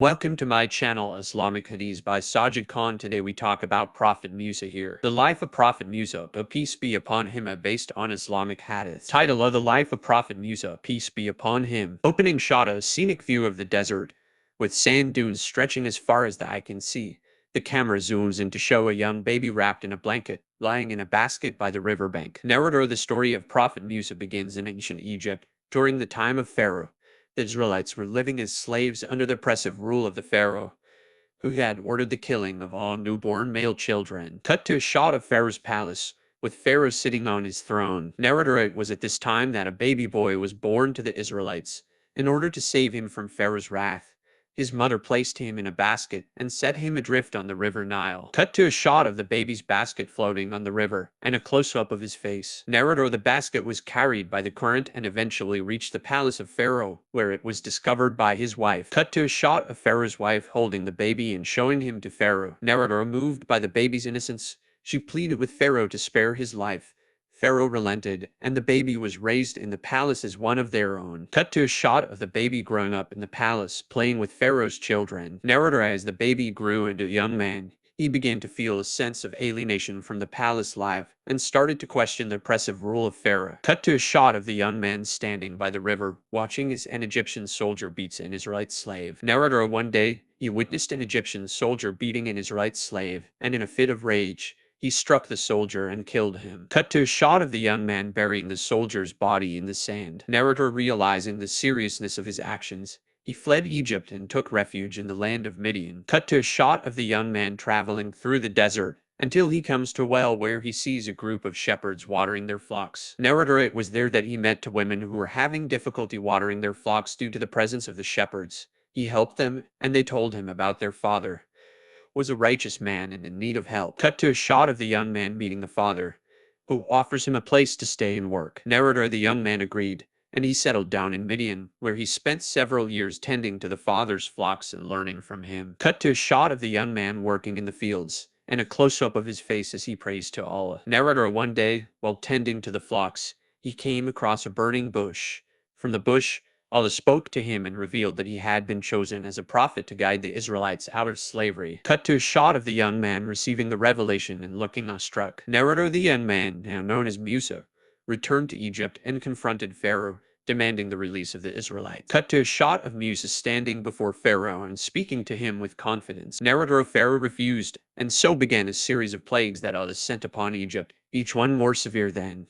Welcome to my channel Islamic Hadiths by Sajid Khan. Today we talk about Prophet Musa here. The life of Prophet Musa, peace be upon him, based on Islamic Hadith. Title of the life of Prophet Musa, peace be upon him. Opening shot, a scenic view of the desert, with sand dunes stretching as far as the eye can see. The camera zooms in to show a young baby wrapped in a blanket, lying in a basket by the riverbank. Narrator: the story of Prophet Musa begins in ancient Egypt, during the time of Pharaoh. The Israelites were living as slaves under the oppressive rule of the Pharaoh, who had ordered the killing of all newborn male children. Cut to a shot of Pharaoh's palace, with Pharaoh sitting on his throne. Narrator: it was at this time that a baby boy was born to the Israelites. In order to save him from Pharaoh's wrath, his mother placed him in a basket and set him adrift on the river Nile. Cut to a shot of the baby's basket floating on the river, and a close-up of his face. Narrator: the basket was carried by the current and eventually reached the palace of Pharaoh, where it was discovered by his wife. Cut to a shot of Pharaoh's wife holding the baby and showing him to Pharaoh. Narrator: moved by the baby's innocence, she pleaded with Pharaoh to spare his life. Pharaoh relented, and the baby was raised in the palace as one of their own. Cut to a shot of the baby growing up in the palace, playing with Pharaoh's children. Narrator: as the baby grew into a young man, he began to feel a sense of alienation from the palace life and started to question the oppressive rule of Pharaoh. Cut to a shot of the young man standing by the river, watching as an Egyptian soldier beats an Israelite slave. Narrator: one day, he witnessed an Egyptian soldier beating an Israelite slave, and in a fit of rage, he struck the soldier and killed him. Cut to a shot of the young man burying the soldier's body in the sand. Narrator: realizing the seriousness of his actions, he fled Egypt and took refuge in the land of Midian. Cut to a shot of the young man traveling through the desert until he comes to a well where he sees a group of shepherds watering their flocks. Narrator: it was there that he met two women who were having difficulty watering their flocks due to the presence of the shepherds. He helped them, and they told him about their father was a righteous man and in need of help. Cut to a shot of the young man meeting the father, who offers him a place to stay and work. Narrator: the young man agreed, and he settled down in Midian, where he spent several years tending to the father's flocks and learning from him. Cut to a shot of the young man working in the fields, and a close-up of his face as he prays to Allah. Narrator: one day, while tending to the flocks, he came across a burning bush. From the bush, Allah spoke to him and revealed that he had been chosen as a prophet to guide the Israelites out of slavery. Cut to a shot of the young man receiving the revelation and looking awestruck. Narrator: the young man, now known as Musa, returned to Egypt and confronted Pharaoh, demanding the release of the Israelites. Cut to a shot of Musa standing before Pharaoh and speaking to him with confidence. Narrator: Pharaoh refused, and so began a series of plagues that Allah sent upon Egypt, each one more severe than